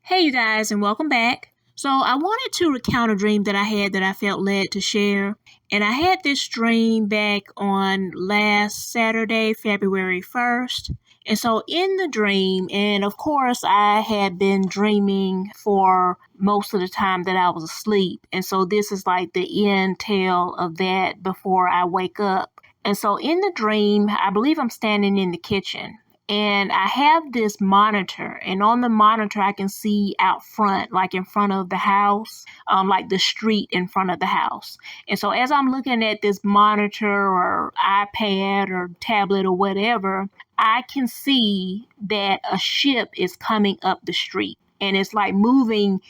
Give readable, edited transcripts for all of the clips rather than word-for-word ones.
Hey, you guys, and welcome back. So, I wanted to recount a dream that I had that I felt led to share. And I had this dream back on last Saturday, February 1st. And so, in the dream, and of course, I had been dreaming for most of the time that I was asleep. And so, this is like the end tale of that before I wake up. And so, in the dream, I believe I'm standing in the kitchen and I have this monitor, and on the monitor I can see out front, like in front of the house, like the street in front of the house. And so as I'm looking at this monitor or iPad or tablet or whatever, I can see that a ship is coming up the street, and it's like moving,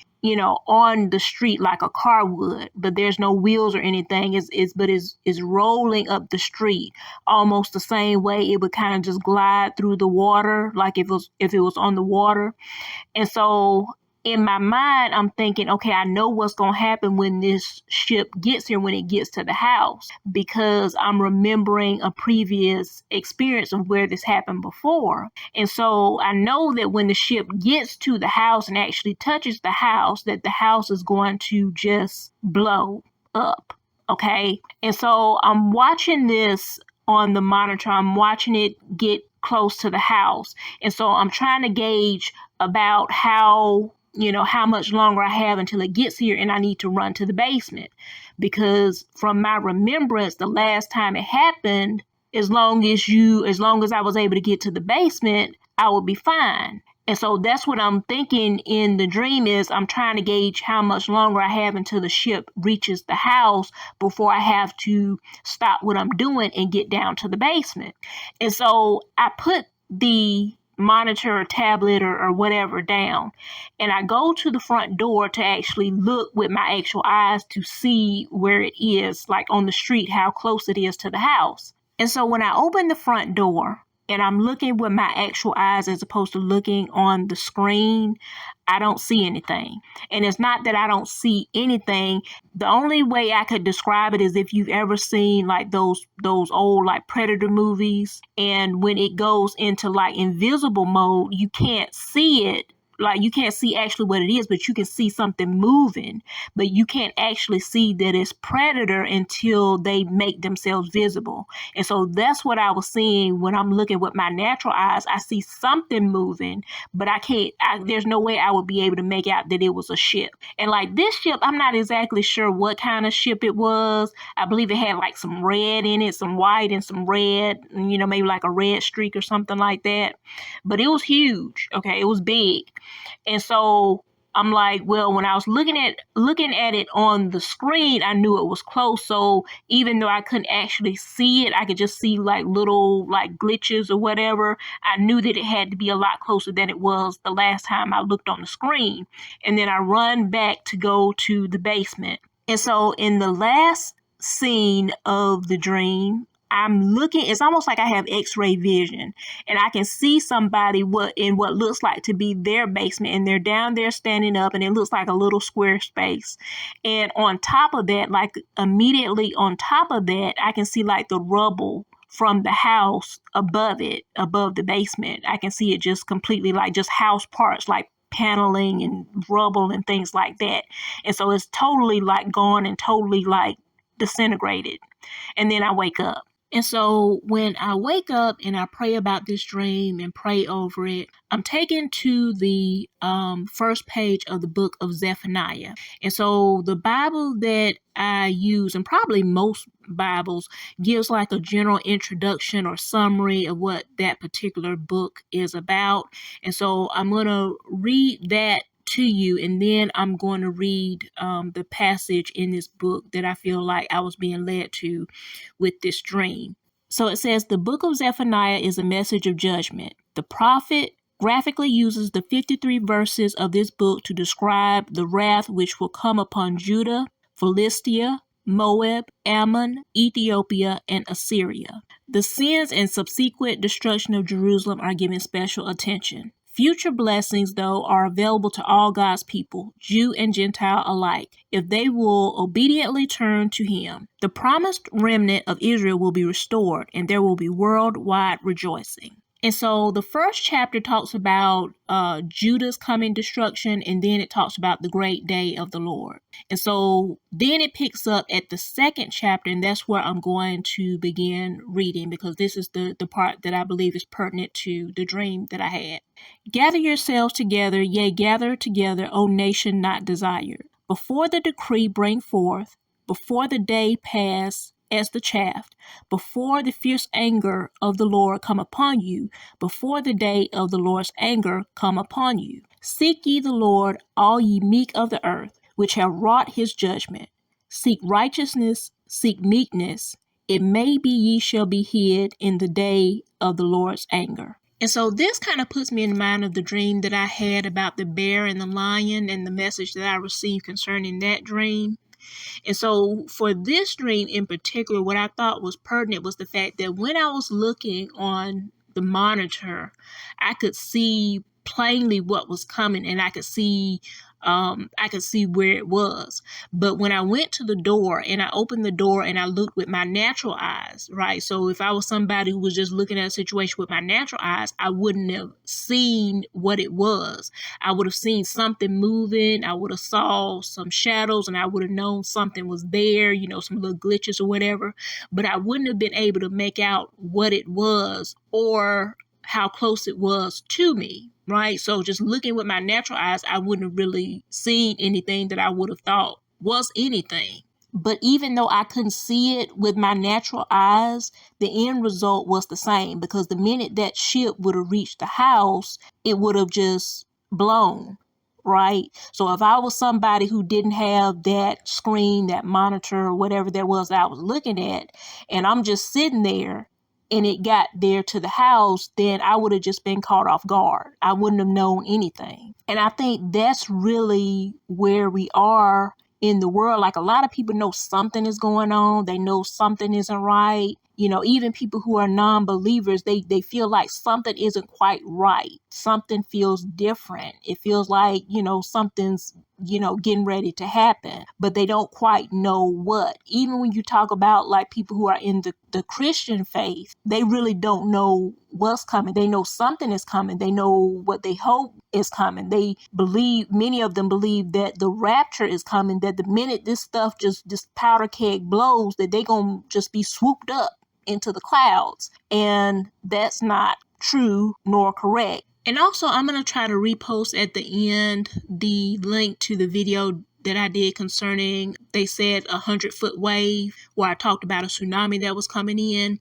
on the street like a car would, but there's no wheels or anything. It's rolling up the street almost the same way it would kind of just glide through the water, like if it was on the water. And so in my mind, I'm thinking, okay, I know what's going to happen when this ship gets here, when it gets to the house, because I'm remembering a previous experience of where this happened before. And so I know that when the ship gets to the house and actually touches the house, that the house is going to just blow up. Okay. And so I'm watching this on the monitor. I'm watching it get close to the house. And so I'm trying to gauge about how much longer I have until it gets here and I need to run to the basement. Because from my remembrance, the last time it happened, as long as I was able to get to the basement, I would be fine. And so that's what I'm thinking in the dream is I'm trying to gauge how much longer I have until the ship reaches the house before I have to stop what I'm doing and get down to the basement. And so I put the monitor or tablet or whatever down, and I go to the front door to actually look with my actual eyes to see where it is, like on the street, how close it is to the house. And so when I open the front door and I'm looking with my actual eyes as opposed to looking on the screen, I don't see anything. And it's not that I don't see anything. The only way I could describe it is if you've ever seen like those old like Predator movies, and when it goes into like invisible mode, you can't see it. Like you can't see actually what it is, but you can see something moving, but you can't actually see that it's Predator until they make themselves visible. And so that's what I was seeing when I'm looking with my natural eyes. I see something moving, but there's no way I would be able to make out that it was a ship. And like this ship, I'm not exactly sure what kind of ship it was. I believe it had like some red in it, some white and some red, maybe like a red streak or something like that. But it was huge. Okay. It was big. And so I'm like, well, when I was looking at it on the screen, I knew it was close. So even though I couldn't actually see it, I could just see like little like glitches or whatever. I knew that it had to be a lot closer than it was the last time I looked on the screen. And then I run back to go to the basement. And so in the last scene of the dream, I'm looking, it's almost like I have x-ray vision, and I can see somebody in what looks like to be their basement, and they're down there standing up, and it looks like a little square space. And on top of that, like immediately on top of that, I can see like the rubble from the house above the basement. I can see it just completely like just house parts, like paneling and rubble and things like that. And so it's totally like gone and totally like disintegrated. And then I wake up. And so when I wake up and I pray about this dream and pray over it, I'm taken to the first page of the book of Zephaniah. And so the Bible that I use, and probably most Bibles, gives like a general introduction or summary of what that particular book is about. And so I'm going to read that to you, and then I'm going to read the passage in this book that I feel like I was being led to with this dream. So it says the book of Zephaniah is a message of judgment. The prophet graphically uses the 53 verses of this book to describe the wrath which will come upon Judah, Philistia, Moab, Ammon, Ethiopia, and Assyria. The sins and subsequent destruction of Jerusalem are given special attention. Future blessings, though, are available to all God's people, Jew and Gentile alike, if they will obediently turn to Him. The promised remnant of Israel will be restored, and there will be worldwide rejoicing. And so the first chapter talks about Judah's coming destruction, and then it talks about the great day of the Lord. And so then it picks up at the second chapter, and that's where I'm going to begin reading, because this is the part that I believe is pertinent to the dream that I had. Gather yourselves together, yea, gather together, O nation not desired. Before the decree bring forth, before the day pass as the chaff, before the fierce anger of the Lord come upon you, before the day of the Lord's anger come upon you. Seek ye the Lord, all ye meek of the earth, which have wrought his judgment. Seek righteousness, seek meekness. It may be ye shall be hid in the day of the Lord's anger. And so this kind of puts me in mind of the dream that I had about the bear and the lion, and the message that I received concerning that dream. And so for this dream in particular, what I thought was pertinent was the fact that when I was looking on the monitor, I could see plainly what was coming, and I could see where it was. But when I went to the door and I opened the door and I looked with my natural eyes, right? So if I was somebody who was just looking at a situation with my natural eyes, I wouldn't have seen what it was. I would have seen something moving. I would have saw some shadows, and I would have known something was there, some little glitches or whatever. But I wouldn't have been able to make out what it was or how close it was to me, right? So just looking with my natural eyes, I wouldn't have really seen anything that I would have thought was anything. But even though I couldn't see it with my natural eyes, the end result was the same, because the minute that ship would have reached the house, it would have just blown, right? So if I was somebody who didn't have that screen, that monitor, or whatever that was that I was looking at, and I'm just sitting there, and it got there to the house, then I would have just been caught off guard. I wouldn't have known anything. And I think that's really where we are in the world. Like, a lot of people know something is going on. They know something isn't right. Even people who are non-believers, they feel like something isn't quite right. Something feels different. It feels like, something's, getting ready to happen, but they don't quite know what. Even when you talk about like people who are in the Christian faith, they really don't know what's coming. They know something is coming. They know what they hope is coming. Many of them believe that the rapture is coming, that the minute this stuff this powder keg blows, that they gonna just be swooped up into the clouds. And that's not true nor correct. And also, I'm going to try to repost at the end the link to the video that I did concerning, they said, 100-foot wave, where I talked about a tsunami that was coming in.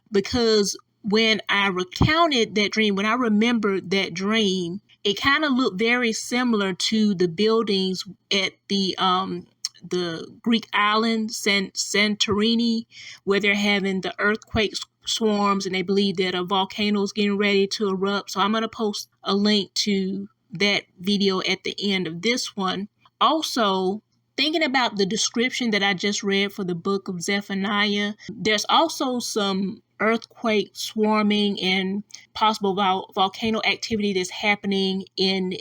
Because when I recounted that dream, when I remembered that dream, it kind of looked very similar to the buildings at the Greek island, Santorini, where they're having the earthquake swarms, and they believe that a volcano is getting ready to erupt. So I'm going to post a link to that video at the end of this one. Also, thinking about the description that I just read for the book of Zephaniah, there's also some earthquake swarming and possible volcano activity that's happening in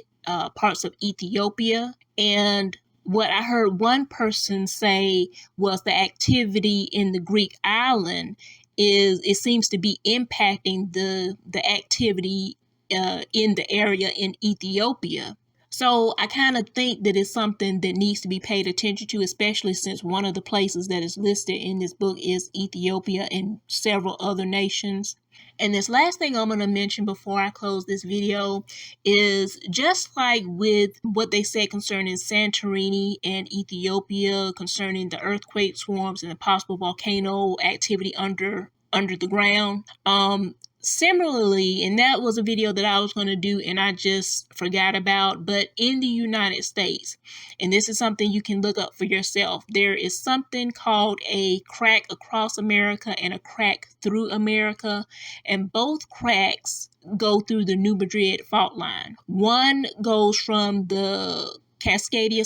parts of Ethiopia. And what I heard one person say was the activity in the Greek island it seems to be impacting the activity in the area in Ethiopia. So I kind of think that it's something that needs to be paid attention to, especially since one of the places that is listed in this book is Ethiopia and several other nations. And this last thing I'm going to mention before I close this video is, just like with what they said concerning Santorini and Ethiopia, concerning the earthquake swarms and the possible volcano activity under the ground. Similarly, and that was a video that I was going to do and I just forgot about, but in the United States, and this is something you can look up for yourself, there is something called a crack across America and a crack through America, and both cracks go through the New Madrid fault line. One goes from the Cascadia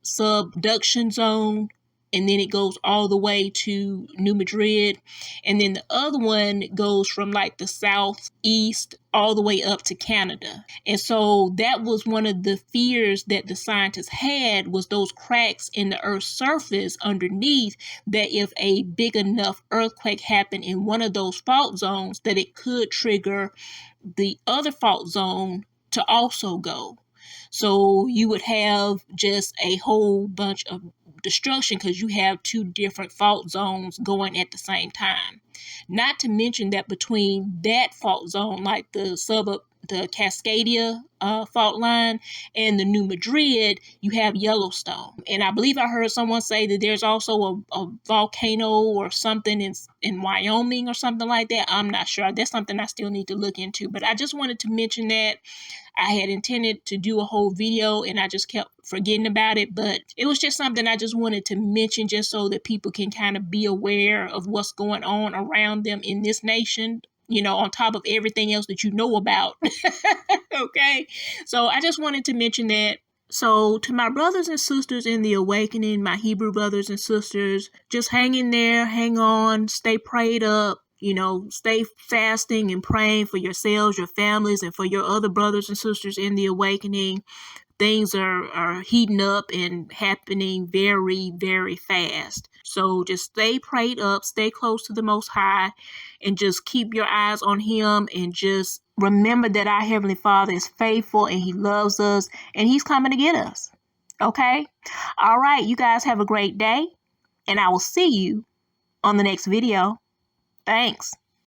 subduction zone and then it goes all the way to New Madrid. And then the other one goes from like the southeast all the way up to Canada. And so that was one of the fears that the scientists had, was those cracks in the Earth's surface underneath, that if a big enough earthquake happened in one of those fault zones, that it could trigger the other fault zone to also go. So you would have just a whole bunch of destruction because you have two different fault zones going at the same time. Not to mention that between that fault zone, like the Cascadia fault line, and the New Madrid, you have Yellowstone. And I believe I heard someone say that there's also a volcano or something in Wyoming or something like that. I'm not sure. That's something I still need to look into. But I just wanted to mention that. I had intended to do a whole video and I just kept forgetting about it, but it was just something I just wanted to mention, just so that people can kind of be aware of what's going on around them in this nation, on top of everything else that you know about. Okay, so I just wanted to mention that. So to my brothers and sisters in the awakening, my Hebrew brothers and sisters, just hang in there, hang on, stay prayed up. Stay fasting and praying for yourselves, your families, and for your other brothers and sisters in the awakening. Things are heating up and happening very, very fast. So just stay prayed up, stay close to the Most High, and just keep your eyes on Him, and just remember that our Heavenly Father is faithful and He loves us and He's coming to get us. Okay? All right, you guys have a great day, and I will see you on the next video. Thanks.